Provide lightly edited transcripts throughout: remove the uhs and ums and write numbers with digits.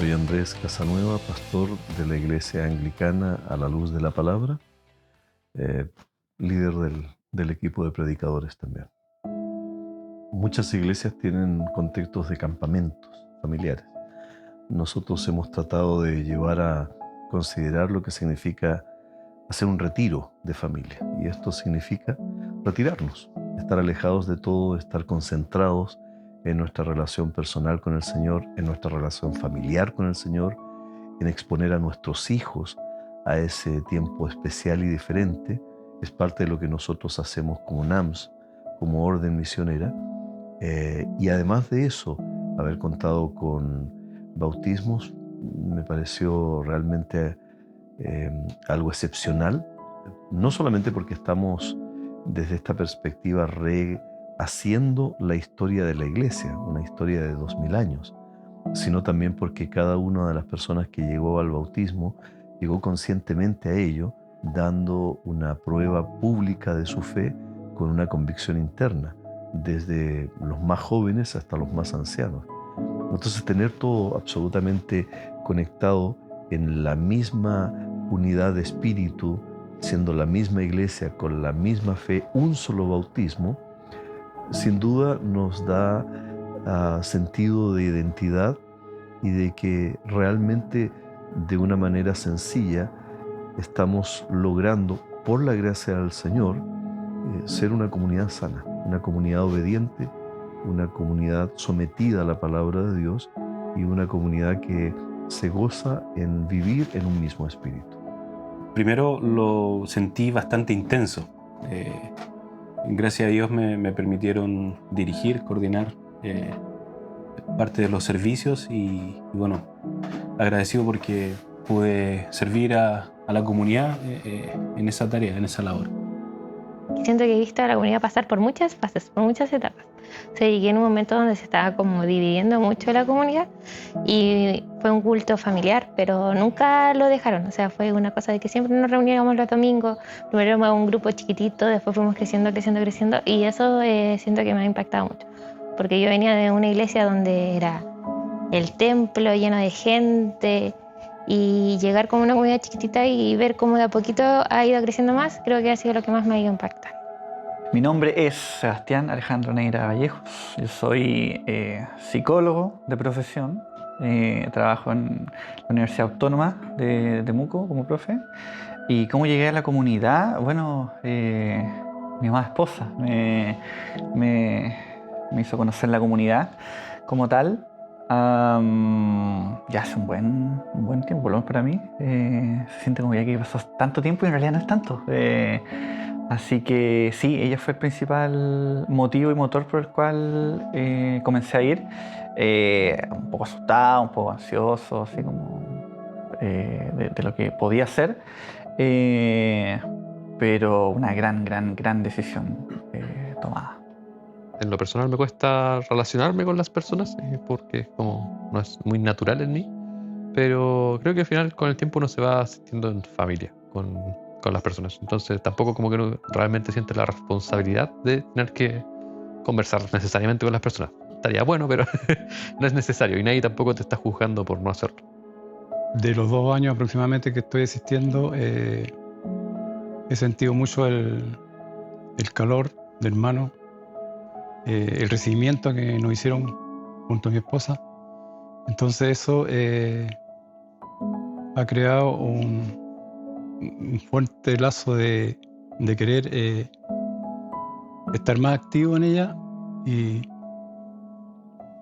Soy Andrés Casanueva, pastor de la Iglesia Anglicana a la Luz de la Palabra, eh, líder del equipo de predicadores también. Muchas iglesias tienen contextos de campamentos familiares. Nosotros hemos tratado de llevar a considerar lo que significa hacer un retiro de familia, y esto significa retirarnos, estar alejados de todo, estar concentrados en nuestra relación personal con el Señor, en nuestra relación familiar con el Señor, en exponer a nuestros hijos a ese tiempo especial y diferente. Es parte de lo que nosotros hacemos como NAMS, como Orden Misionera. Y además de eso, haber contado con bautismos me pareció realmente algo excepcional, no solamente porque estamos desde esta perspectiva rehaciendo la historia de la iglesia, una historia de 2000 años, sino también porque cada una de las personas que llegó al bautismo llegó conscientemente a ello, dando una prueba pública de su fe con una convicción interna, desde los más jóvenes hasta los más ancianos. Entonces, tener todo absolutamente conectado en la misma unidad de espíritu, siendo la misma iglesia, con la misma fe, un solo bautismo, sin duda nos da sentido de identidad y de que realmente de una manera sencilla estamos logrando, por la gracia del Señor, ser una comunidad sana, una comunidad obediente, una comunidad sometida a la palabra de Dios y una comunidad que se goza en vivir en un mismo espíritu. Primero lo sentí bastante intenso. Gracias a Dios me permitieron dirigir, coordinar parte de los servicios y bueno, agradecido porque pude servir a la comunidad en esa tarea, en esa labor. Siento que he visto a la comunidad pasar por muchas fases, por muchas etapas. O sea, llegué en un momento donde se estaba como dividiendo mucho la comunidad y fue un culto familiar, pero nunca lo dejaron. O sea, fue una cosa de que siempre nos reuníamos los domingos, primero éramos un grupo chiquitito, después fuimos creciendo y eso siento que me ha impactado mucho. Porque yo venía de una iglesia donde era el templo lleno de gente y llegar como una comunidad chiquitita y ver cómo de a poquito ha ido creciendo más, creo que ha sido lo que más me ha ido a impactar. Mi nombre es Sebastián Alejandro Neira Vallejos. Yo soy psicólogo de profesión. Trabajo en la Universidad Autónoma de Temuco como profe. ¿Y cómo llegué a la comunidad? Bueno, mi amada esposa me hizo conocer la comunidad como tal. Ya hace un buen tiempo, por lo menos para mí. Se siente como ya que pasó tanto tiempo y en realidad no es tanto. Así que sí, ella fue el principal motivo y motor por el cual comencé a ir. Un poco asustado, un poco ansioso, así como de lo que podía hacer. Pero una gran decisión tomada. En lo personal me cuesta relacionarme con las personas porque como no es muy natural en mí, pero creo que al final con el tiempo uno se va sintiendo en familia con las personas. Entonces tampoco como que uno realmente siente la responsabilidad de tener que conversar necesariamente con las personas. Estaría bueno, pero no es necesario y nadie tampoco te está juzgando por no hacerlo. De los 2 años aproximadamente que estoy asistiendo, he sentido mucho el calor de hermano, el recibimiento que nos hicieron junto a mi esposa. Entonces eso ha creado un fuerte lazo de querer estar más activo en ella y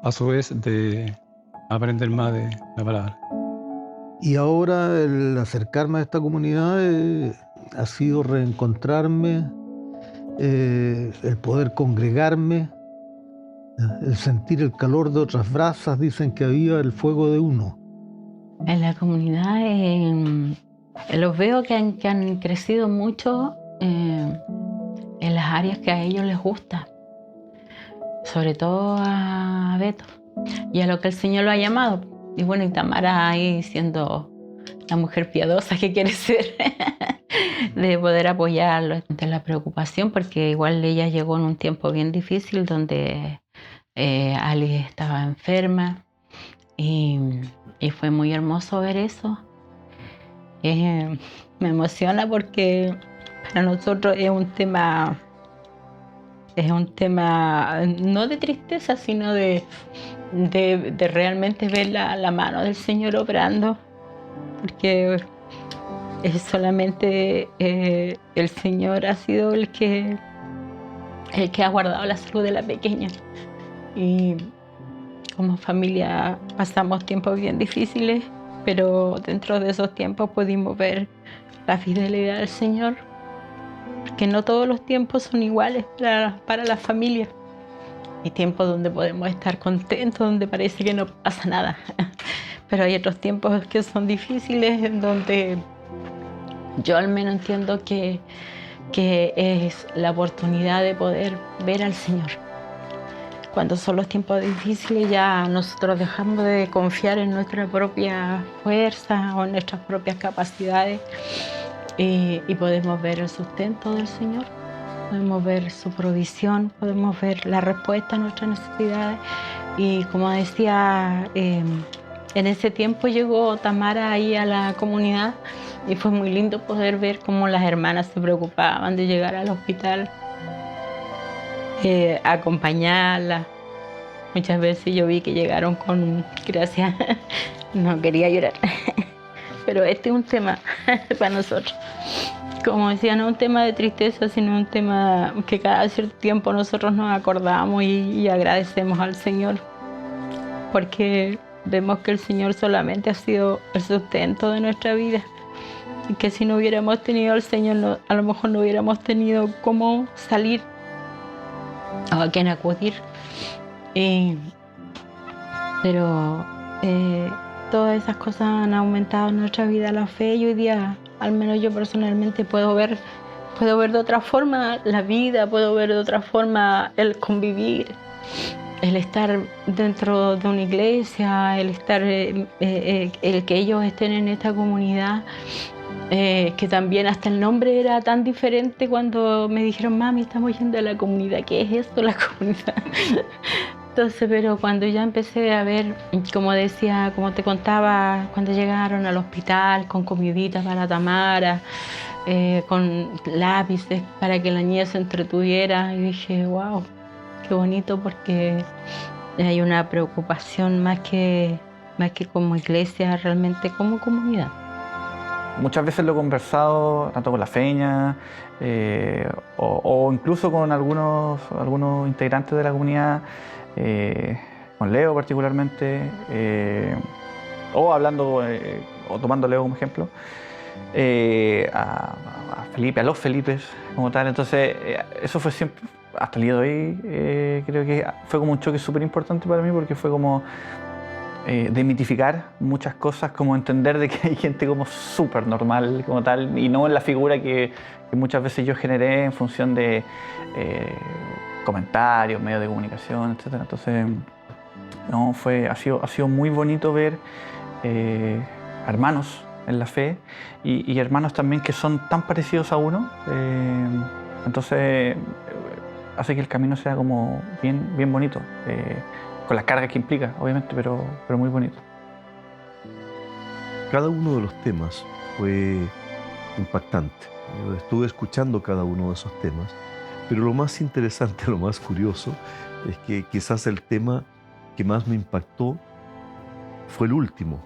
a su vez de aprender más de la palabra. Y ahora el acercarme a esta comunidad ha sido reencontrarme, el poder congregarme, el sentir el calor de otras brasas. Dicen que había el fuego de uno. En la comunidad los veo que han crecido mucho en las áreas que a ellos les gusta, sobre todo a Beto y a lo que el Señor lo ha llamado. Y bueno, y Tamara ahí siendo la mujer piadosa que quiere ser, de poder apoyarlo ante la preocupación, porque igual ella llegó en un tiempo bien difícil donde Alice estaba enferma y fue muy hermoso ver eso. Me emociona porque para nosotros es un tema no de tristeza, sino de realmente ver la mano del Señor obrando, porque es solamente el Señor ha sido el que ha guardado la salud de la pequeña. Y como familia pasamos tiempos bien difíciles, pero dentro de esos tiempos pudimos ver la fidelidad del Señor, porque no todos los tiempos son iguales para la familia. Hay tiempos donde podemos estar contentos, donde parece que no pasa nada, pero hay otros tiempos que son difíciles, en donde yo al menos entiendo que es la oportunidad de poder ver al Señor. Cuando son los tiempos difíciles ya nosotros dejamos de confiar en nuestra propia fuerza o en nuestras propias capacidades y podemos ver el sustento del Señor, podemos ver su provisión, podemos ver la respuesta a nuestras necesidades. Y como decía, en ese tiempo llegó Tamara ahí a la comunidad y fue muy lindo poder ver cómo las hermanas se preocupaban de llegar al hospital, acompañarla. Muchas veces yo vi que llegaron con gracias, no quería llorar, pero este es un tema para nosotros. Como decía, no es un tema de tristeza, sino un tema que cada cierto tiempo nosotros nos acordamos y agradecemos al Señor, porque vemos que el Señor solamente ha sido el sustento de nuestra vida. Y que si no hubiéramos tenido al Señor, a lo mejor no hubiéramos tenido cómo salir o a quién acudir. Pero todas esas cosas han aumentado en nuestra vida la fe, y hoy día, al menos yo personalmente, puedo ver de otra forma la vida, puedo ver de otra forma el convivir, el estar dentro de una iglesia, el que ellos estén en esta comunidad. Que también hasta el nombre era tan diferente cuando me dijeron, mami, estamos yendo a la comunidad. ¿Qué es esto, la comunidad? Entonces, pero cuando ya empecé a ver, como decía, como te contaba, cuando llegaron al hospital con comiditas para Tamara, con lápices para que la niña se entretuviera, y dije, wow, qué bonito, porque hay una preocupación más que como iglesia, realmente como comunidad. Muchas veces lo he conversado tanto con la Feña o incluso con algunos integrantes de la comunidad, con Leo particularmente, o hablando o tomando Leo como ejemplo, a Felipe, a los Felipes como tal. Entonces eso fue siempre, hasta el día de hoy, creo que fue como un choque súper importante para mí, porque fue como demitificar muchas cosas, como entender de que hay gente como súper normal como tal, y no en la figura que muchas veces yo generé en función de comentarios, medios de comunicación, etc. Entonces, no, ha sido muy bonito ver hermanos en la fe y hermanos también que son tan parecidos a uno. Entonces, hace que el camino sea como bien bonito. Con las cargas que implica, obviamente, pero muy bonito. Cada uno de los temas fue impactante. Yo estuve escuchando cada uno de esos temas, pero lo más interesante, lo más curioso, es que quizás el tema que más me impactó fue el último.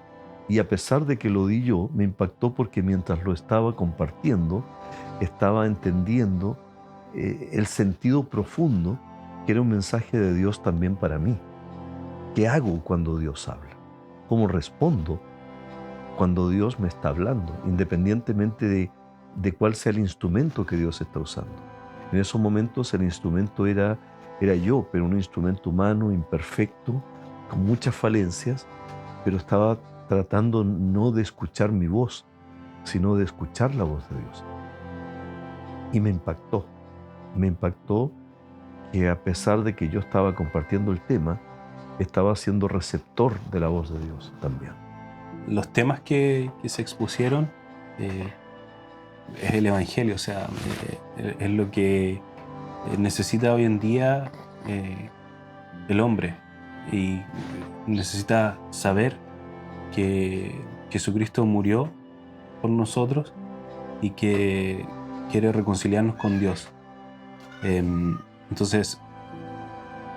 Y a pesar de que lo di yo, me impactó porque mientras lo estaba compartiendo, estaba entendiendo el sentido profundo, que era un mensaje de Dios también para mí. ¿Qué hago cuando Dios habla? ¿Cómo respondo cuando Dios me está hablando? Independientemente de cuál sea el instrumento que Dios está usando. En esos momentos el instrumento era yo, pero un instrumento humano, imperfecto, con muchas falencias, pero estaba tratando no de escuchar mi voz, sino de escuchar la voz de Dios. Y me impactó que a pesar de que yo estaba compartiendo el tema, estaba siendo receptor de la voz de Dios también. Los temas que se expusieron es el Evangelio, o sea, es lo que necesita hoy en día el hombre. y necesita saber que Jesucristo murió por nosotros y que quiere reconciliarnos con Dios. Entonces,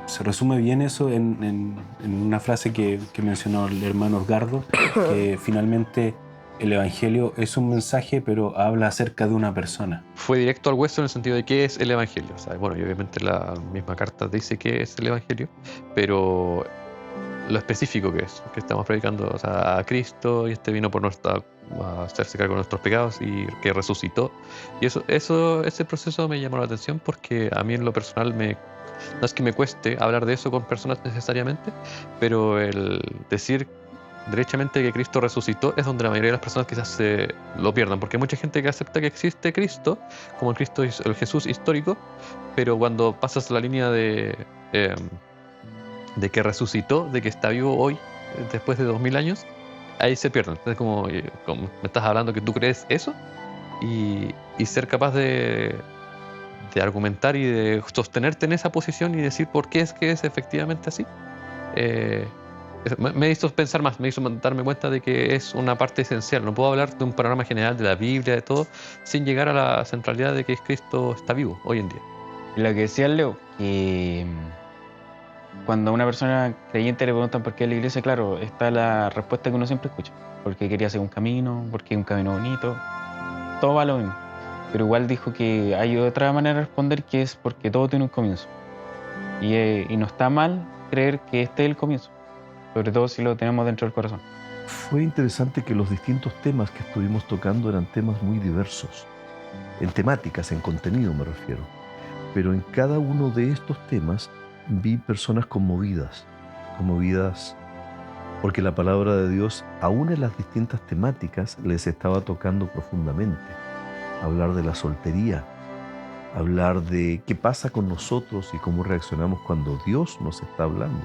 se resume bien eso en una frase que mencionó el hermano Osgardo, que finalmente el Evangelio es un mensaje, pero habla acerca de una persona. Fue directo al hueso en el sentido de qué es el Evangelio. O sea, bueno, y obviamente la misma carta dice qué es el Evangelio, pero lo específico que es, que estamos predicando, o sea, a Cristo, y vino por a hacerse cargo de nuestros pecados y que resucitó. Y ese proceso me llamó la atención porque a mí en lo personal no es que me cueste hablar de eso con personas necesariamente, pero el decir derechamente que Cristo resucitó es donde la mayoría de las personas quizás se lo pierdan, porque hay mucha gente que acepta que existe Cristo como el Jesús histórico, pero cuando pasas la línea de que resucitó, de que está vivo hoy después de 2000 años, ahí se pierden. Entonces como me estás hablando que tú crees eso, y ser capaz de argumentar y de sostenerte en esa posición y decir por qué es que es efectivamente así, me hizo pensar más, me hizo darme cuenta de que es una parte esencial. No puedo hablar de un panorama general de la Biblia, de todo, sin llegar a la centralidad de que Cristo está vivo hoy en día. Y lo que decía Leo, que cuando a una persona creyente le preguntan por qué es la iglesia, claro, está la respuesta que uno siempre escucha. Porque quería hacer un camino, porque es un camino bonito, todo va lo mismo. Pero igual dijo que hay otra manera de responder, que es porque todo tiene un comienzo. Y no está mal creer que este es el comienzo, sobre todo si lo tenemos dentro del corazón. Fue interesante que los distintos temas que estuvimos tocando eran temas muy diversos, en temáticas, en contenido me refiero. Pero en cada uno de estos temas vi personas conmovidas porque la palabra de Dios, aún en las distintas temáticas, les estaba tocando profundamente. Hablar de la soltería, hablar de qué pasa con nosotros y cómo reaccionamos cuando Dios nos está hablando,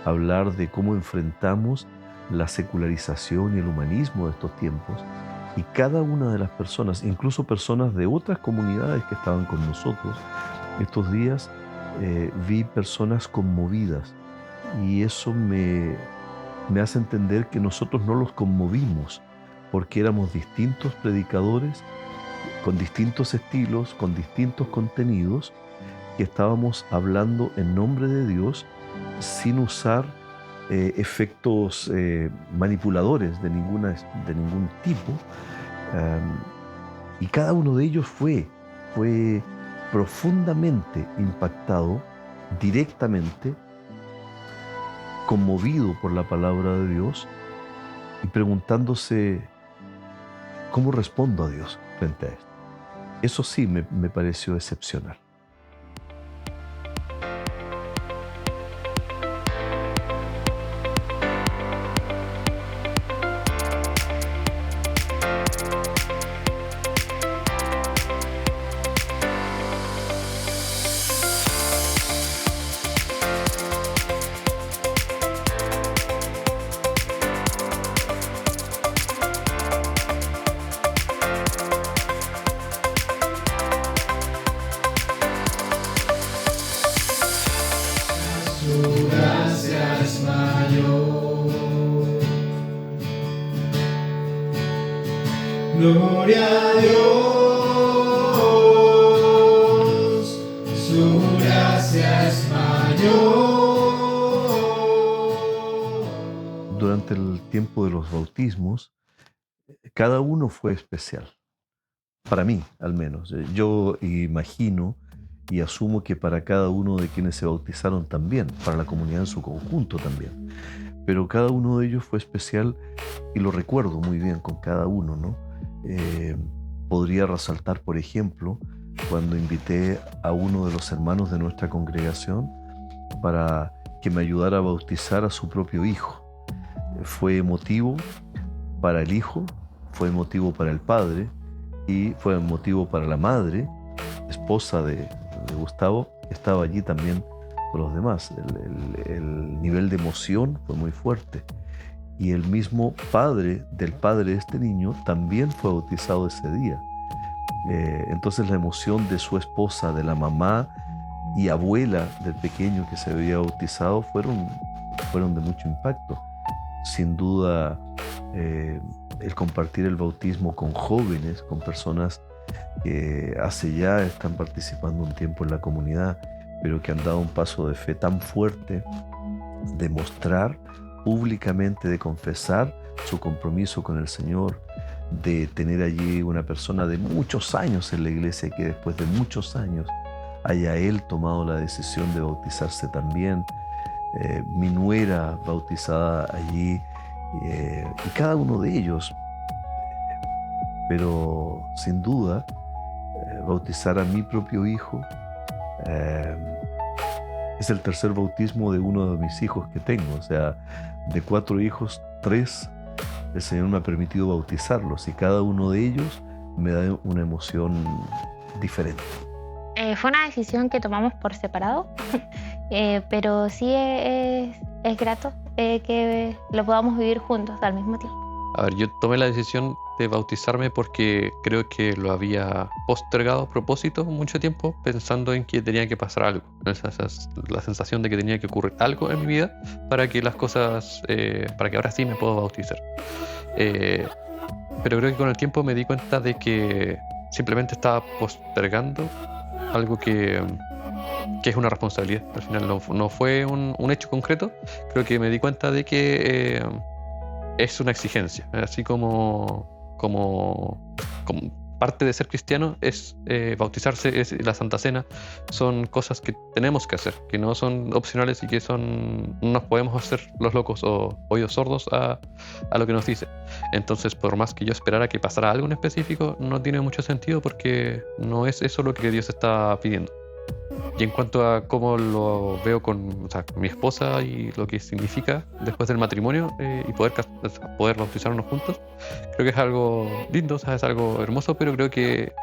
hablar de cómo enfrentamos la secularización y el humanismo de estos tiempos, y cada una de las personas, incluso personas de otras comunidades que estaban con nosotros, estos días vi personas conmovidas, y eso me hace entender que nosotros no los conmovimos porque éramos distintos predicadores, con distintos estilos, con distintos contenidos, que estábamos hablando en nombre de Dios sin usar efectos manipuladores de ningún tipo. Y cada uno de ellos fue profundamente impactado, directamente, conmovido por la palabra de Dios y preguntándose, ¿cómo respondo a Dios frente a esto? Eso sí me pareció excepcional. Gloria a Dios, su gracia es mayor. Durante el tiempo de los bautismos, cada uno fue especial. Para mí, al menos. Yo imagino y asumo que para cada uno de quienes se bautizaron también, para la comunidad en su conjunto también. Pero cada uno de ellos fue especial y lo recuerdo muy bien con cada uno, ¿no? Podría resaltar, por ejemplo, cuando invité a uno de los hermanos de nuestra congregación para que me ayudara a bautizar a su propio hijo. Fue emotivo para el hijo, fue emotivo para el padre y fue emotivo para la madre, esposa de Gustavo, que estaba allí también con los demás. El nivel de emoción fue muy fuerte. Y el mismo padre del padre de este niño también fue bautizado ese día. Entonces la emoción de su esposa, de la mamá y abuela del pequeño que se había bautizado fueron fueron de mucho impacto. Sin duda, el compartir el bautismo con jóvenes, con personas que hace ya están participando un tiempo en la comunidad, pero que han dado un paso de fe tan fuerte, de mostrar públicamente, de confesar su compromiso con el Señor, de tener allí una persona de muchos años en la iglesia, que después de muchos años haya él tomado la decisión de bautizarse también, mi nuera bautizada allí, y cada uno de ellos. Pero sin duda, bautizar a mi propio hijo es el tercer bautismo de uno de mis hijos que tengo. O sea, de 4 hijos, 3 el Señor me ha permitido bautizarlos, y cada uno de ellos me da una emoción diferente. Fue una decisión que tomamos por separado, pero sí es grato que lo podamos vivir juntos al mismo tiempo. A ver, yo tomé la decisión de bautizarme porque creo que lo había postergado a propósito mucho tiempo, pensando en que tenía que pasar algo. La sensación de que tenía que ocurrir algo en mi vida para que las cosas, para que ahora sí me puedo bautizar. Pero creo que con el tiempo me di cuenta de que simplemente estaba postergando algo que es una responsabilidad. Al final no fue un hecho concreto. Creo que me di cuenta de que es una exigencia. Así como parte de ser cristiano es bautizarse, es la Santa Cena, son cosas que tenemos que hacer, que no son opcionales y que no nos podemos hacer los locos o oídos sordos a lo que nos dice. Entonces, por más que yo esperara que pasara algo en específico, no tiene mucho sentido, porque no es eso lo que Dios está pidiendo. Y en cuanto a cómo lo veo con mi esposa y lo que significa después del matrimonio, y poder bautizarnos juntos, creo que es algo lindo, es algo hermoso, pero creo que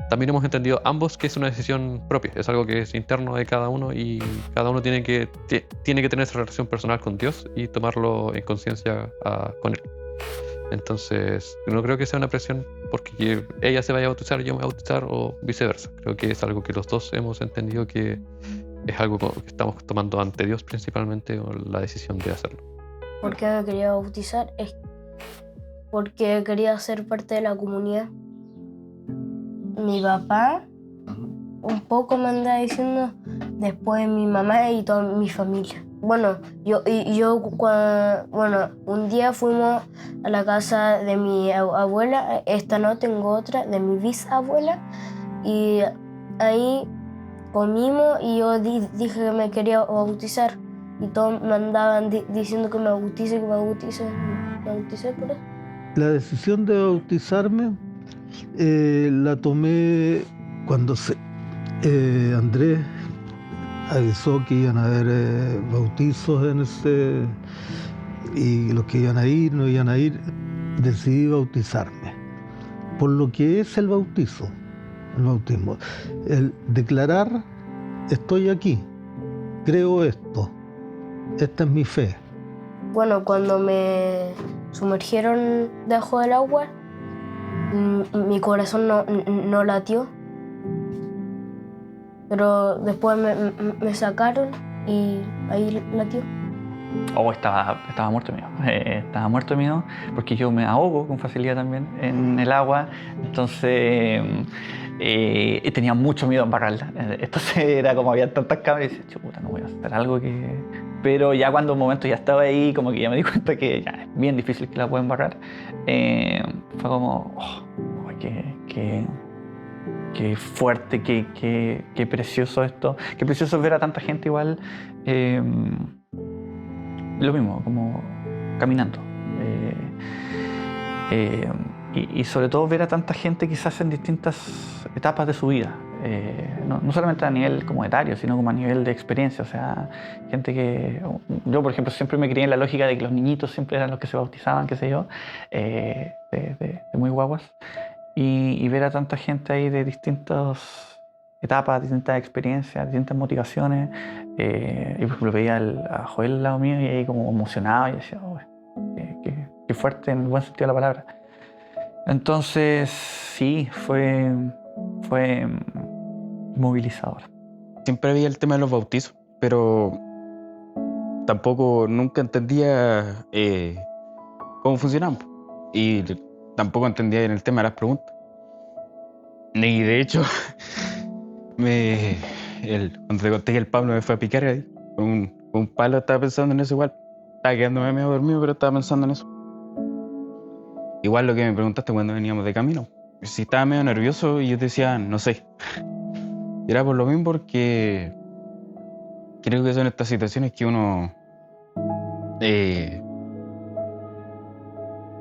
también hemos entendido ambos que es una decisión propia, es algo que es interno de cada uno, y cada uno tiene que tener esa relación personal con Dios y tomarlo en conciencia con Él. Entonces, no creo que sea una presión porque ella se vaya a bautizar, yo me voy a bautizar, o viceversa. Creo que es algo que los dos hemos entendido que es algo que estamos tomando ante Dios principalmente, o la decisión de hacerlo. ¿Por qué me quería bautizar? Es porque quería ser parte de la comunidad. Mi papá un poco me anda diciendo, después mi mamá y toda mi familia. Bueno, un día fuimos a la casa de mi abuela, esta no, tengo otra, de mi bisabuela, y ahí comimos y yo dije que me quería bautizar, y todos me andaban diciendo que me bauticé por eso. La decisión de bautizarme la tomé cuando Andrés avisó que iban a haber bautizos y los que iban a ir, no iban a ir. Decidí bautizarme por lo que es el bautismo, el declarar: estoy aquí, creo esto, esta es mi fe. Bueno, cuando me sumergieron debajo del agua, mi corazón no latió. Pero después me sacaron y ahí latió. Estaba muerto mío. Estaba muerto mío porque yo me ahogo con facilidad también en el agua. Entonces tenía mucho miedo a embarrarla. Entonces era como había tantas cámaras y decía, chuta, no voy a hacer algo que... Pero ya cuando un momento ya estaba ahí, como que ya me di cuenta que ya es bien difícil que la pueda embarrar. Fue como, qué fuerte, qué precioso esto. Qué precioso ver a tanta gente igual, lo mismo, como caminando. Y sobre todo ver a tanta gente quizás en distintas etapas de su vida. No solamente a nivel como etario, sino como a nivel de experiencia. O sea, gente que... Yo, por ejemplo, siempre me crié en la lógica de que los niñitos siempre eran los que se bautizaban, qué sé yo, de muy guaguas. Y ver a tanta gente ahí de distintas etapas, distintas experiencias, distintas motivaciones. Y por ejemplo veía a Joel al lado mío y ahí como emocionado y decía, oh, qué fuerte en el buen sentido de la palabra. Entonces sí, fue movilizador. Siempre había el tema de los bautizos, pero tampoco nunca entendía cómo funcionaban. Y tampoco entendía en el tema de las preguntas. Y de hecho, cuando te conté que el Pablo me fue a picar ahí, con un palo, estaba pensando en eso igual. Estaba quedándome medio dormido, pero estaba pensando en eso. Igual lo que me preguntaste cuando veníamos de camino. Si estaba medio nervioso y yo te decía, no sé. Y era por lo mismo porque creo que son estas situaciones que uno...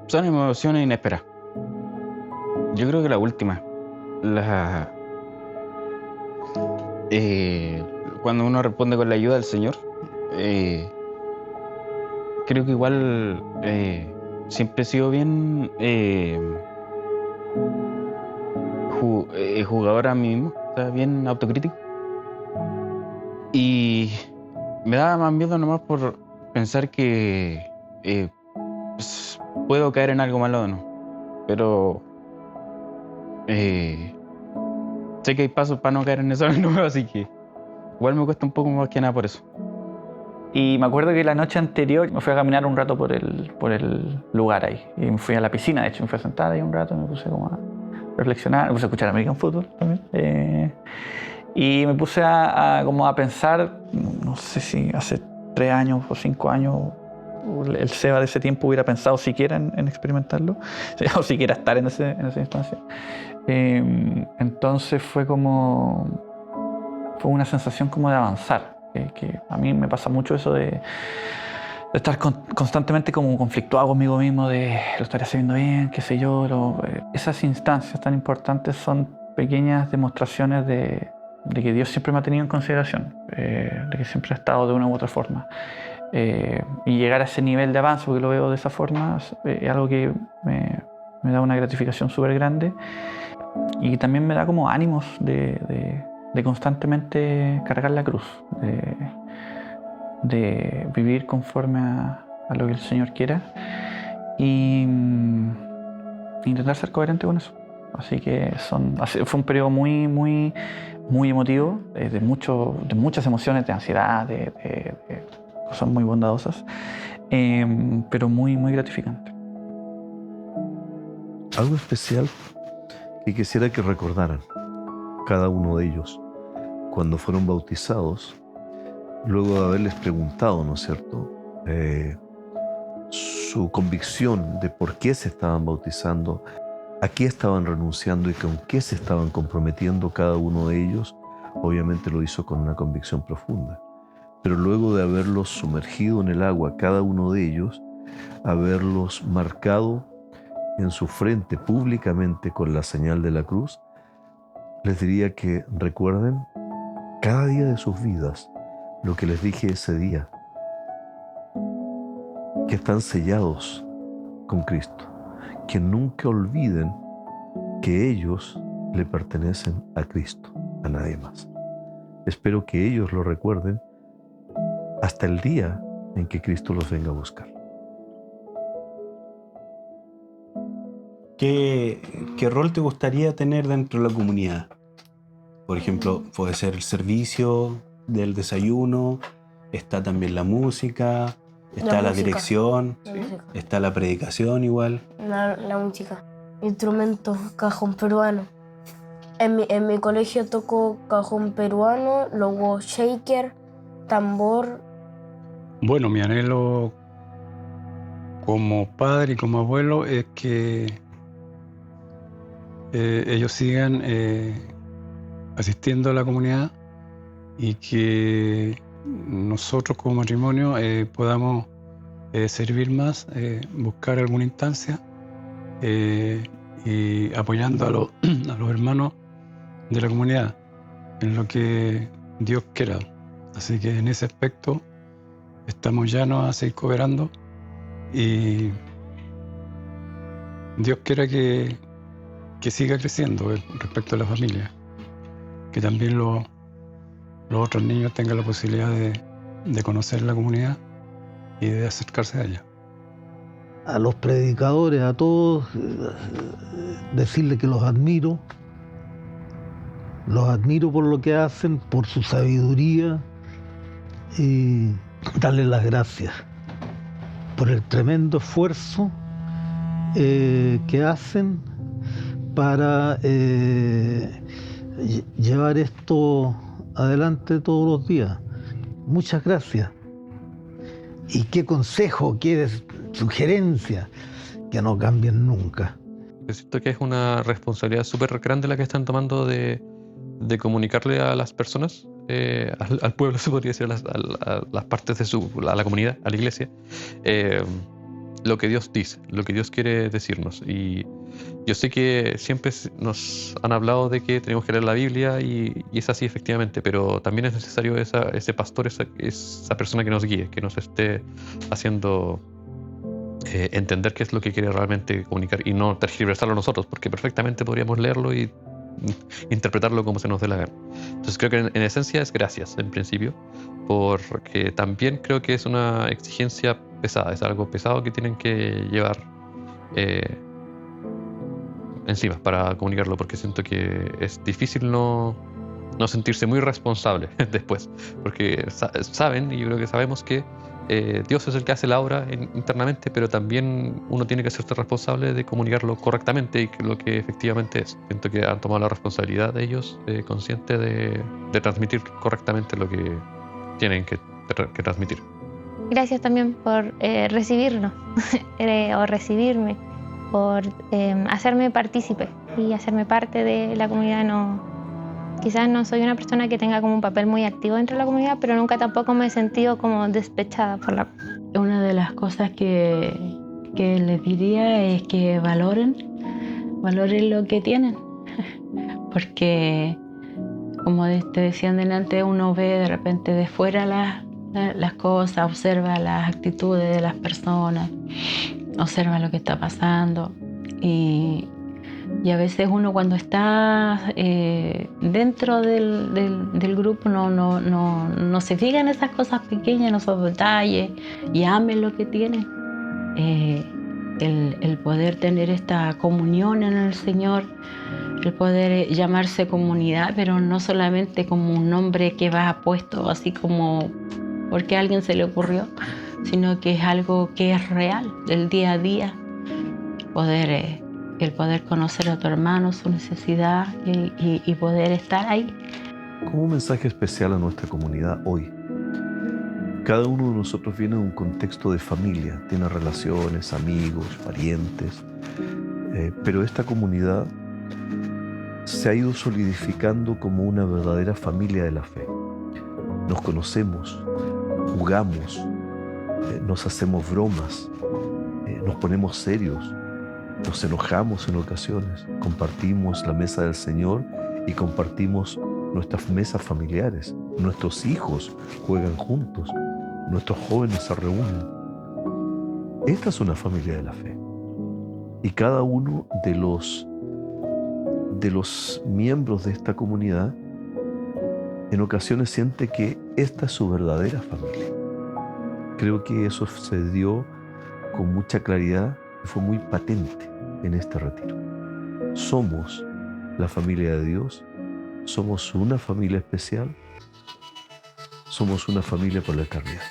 son emociones inesperadas. Yo creo que la última. Cuando uno responde con la ayuda del Señor, creo que igual siempre he sido bien jugador a mí mismo, o sea, bien autocrítico. Y me daba más miedo nomás por pensar que pues, puedo caer en algo malo o no. Pero sé que hay pasos para no caer en eso de nuevo, así que igual me cuesta un poco más que nada por eso. Y me acuerdo que la noche anterior me fui a caminar un rato por el lugar ahí. Y me fui a la piscina, de hecho, me fui a sentar ahí un rato, me puse como a reflexionar, me puse a escuchar American Football también. Y me puse como a pensar, no sé si hace 3 años o 5 años el Seba de ese tiempo hubiera pensado siquiera en experimentarlo, o siquiera estar en esa instancia. Entonces fue una sensación como de avanzar. Que a mí me pasa mucho eso de estar constantemente como conflictuado conmigo mismo, de lo estaré haciendo bien, qué sé yo. Esas instancias tan importantes son pequeñas demostraciones de que Dios siempre me ha tenido en consideración, de que siempre ha estado de una u otra forma. Y llegar a ese nivel de avance, porque lo veo de esa forma, es algo que me da una gratificación súper grande y también me da como ánimos de constantemente cargar la cruz, de vivir conforme a lo que el Señor quiera y intentar ser coherente con eso. Así que fue un periodo muy, muy, muy emotivo, de muchas emociones, de ansiedad, de cosas muy bondadosas, pero muy, muy gratificante. Algo especial que quisiera que recordaran cada uno de ellos cuando fueron bautizados, luego de haberles preguntado, ¿no es cierto?, su convicción de por qué se estaban bautizando, a qué estaban renunciando y con qué se estaban comprometiendo cada uno de ellos. Obviamente lo hizo con una convicción profunda. Pero luego de haberlos sumergido en el agua, cada uno de ellos, haberlos marcado en su frente públicamente con la señal de la cruz, les diría que recuerden cada día de sus vidas lo que les dije ese día, que están sellados con Cristo, que nunca olviden que ellos le pertenecen a Cristo, a nadie más. Espero que ellos lo recuerden hasta el día en que Cristo los venga a buscar. ¿Qué rol te gustaría tener dentro de la comunidad? Por ejemplo, puede ser el servicio del desayuno, está también la música, está la dirección, está la predicación igual. La música, instrumentos, cajón peruano. En mi colegio toco cajón peruano, luego shaker, tambor. Bueno, mi anhelo como padre y como abuelo es que ellos sigan asistiendo a la comunidad y que nosotros como matrimonio podamos servir más, buscar alguna instancia y apoyando a los hermanos de la comunidad en lo que Dios quiera. Así que en ese aspecto estamos llanos a seguir cooperando y Dios quiera que siga creciendo respecto a la familia, que también los otros niños tengan la posibilidad de conocer la comunidad y de acercarse a ella. A los predicadores, a todos, decirles que los admiro por lo que hacen, por su sabiduría y darles las gracias por el tremendo esfuerzo que hacen para llevar esto adelante todos los días. Muchas gracias. Y qué consejo, qué sugerencia, que no cambien nunca. Yo siento que es una responsabilidad súper grande la que están tomando de comunicarle a las personas, al pueblo, se podría decir, a las partes de a la comunidad, a la iglesia, lo que Dios dice, lo que Dios quiere decirnos. Y yo sé que siempre nos han hablado de que tenemos que leer la Biblia y es así efectivamente, pero también es necesario ese pastor, esa persona que nos guíe, que nos esté haciendo entender qué es lo que quiere realmente comunicar y no tergiversarlo nosotros, porque perfectamente podríamos leerlo y interpretarlo como se nos dé la gana. Entonces creo que en esencia es gracias en principio, porque también creo que es una exigencia pesada, es algo pesado que tienen que llevar encima para comunicarlo, porque siento que es difícil no sentirse muy responsable después, porque saben, y yo creo que sabemos que Dios es el que hace la obra internamente, pero también uno tiene que hacerse responsable de comunicarlo correctamente y lo que efectivamente es. Siento que han tomado la responsabilidad de ellos, consciente de transmitir correctamente lo que tienen que transmitir. Gracias también por recibirnos o recibirme, por hacerme partícipe y hacerme parte de la comunidad. Quizás no soy una persona que tenga como un papel muy activo dentro de la comunidad, pero nunca tampoco me he sentido como despechada por la comunidad. Una de las cosas que les diría es que valoren lo que tienen, porque como te decían delante, uno ve de repente de fuera las cosas, observa las actitudes de las personas, observa lo que está pasando y a veces uno cuando está dentro del grupo no se fija en esas cosas pequeñas, en esos detalles y amen lo que tienen. El poder tener esta comunión en el Señor, el poder llamarse comunidad, pero no solamente como un nombre que va puesto así como porque a alguien se le ocurrió, sino que es algo que es real, del día a día. El poder conocer a tu hermano, su necesidad y poder estar ahí. Como un mensaje especial a nuestra comunidad hoy. Cada uno de nosotros viene de un contexto de familia, tiene relaciones, amigos, parientes, pero esta comunidad se ha ido solidificando como una verdadera familia de la fe. Nos conocemos, jugamos, nos hacemos bromas, nos ponemos serios, nos enojamos en ocasiones, compartimos la mesa del Señor y compartimos nuestras mesas familiares. Nuestros hijos juegan juntos, nuestros jóvenes se reúnen. Esta es una familia de la fe. Y cada uno de los miembros de esta comunidad en ocasiones siente que esta es su verdadera familia. Creo que eso se dio con mucha claridad y fue muy patente en este retiro. Somos la familia de Dios, somos una familia especial, somos una familia por la eternidad.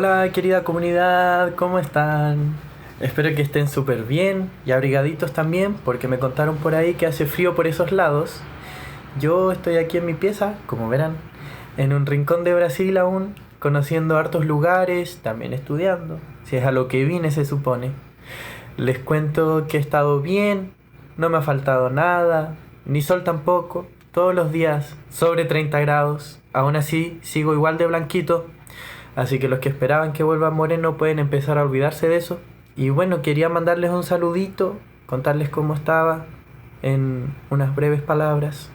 Hola querida comunidad, ¿cómo están? Espero que estén súper bien y abrigaditos también, porque me contaron por ahí que hace frío por esos lados. Yo estoy aquí en mi pieza, como verán, en un rincón de Brasil aún, conociendo hartos lugares, también estudiando, si es a lo que vine se supone. Les cuento que he estado bien, no me ha faltado nada, ni sol tampoco, todos los días sobre 30 grados, aún así sigo igual de blanquito. Así que los que esperaban que vuelva moreno pueden empezar a olvidarse de eso. Y bueno, quería mandarles un saludito, contarles cómo estaba en unas breves palabras,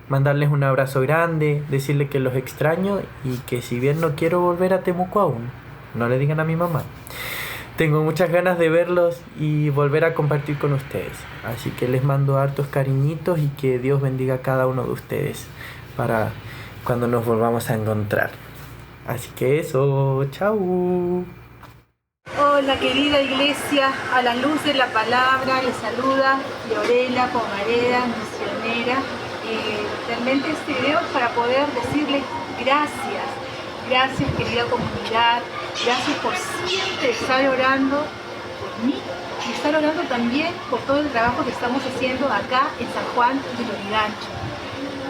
mandarles un abrazo grande, decirles que los extraño y que si bien no quiero volver a Temuco aún, no le digan a mi mamá, tengo muchas ganas de verlos y volver a compartir con ustedes. Así que les mando hartos cariñitos y que Dios bendiga a cada uno de ustedes para cuando nos volvamos a encontrar. Así que eso, chau. Hola querida iglesia, a la luz de la palabra les saluda Fiorella Pomareda, misionera. Realmente este video es para poder decirles gracias. Gracias querida comunidad, gracias por siempre estar orando por mí y estar orando también por todo el trabajo que estamos haciendo acá en San Juan de Lurigancho.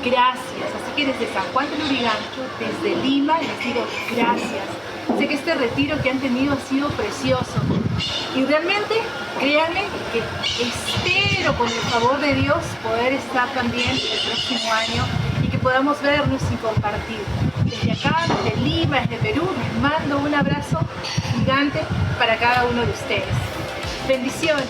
Gracias, así que desde San Juan de Lurigancho, desde Lima, les digo gracias. Sé que este retiro que han tenido ha sido precioso y realmente, créanme que espero con el favor de Dios poder estar también el próximo año y que podamos vernos y compartir. Desde acá, desde Lima, desde Perú, les mando un abrazo gigante para cada uno de ustedes. Bendiciones.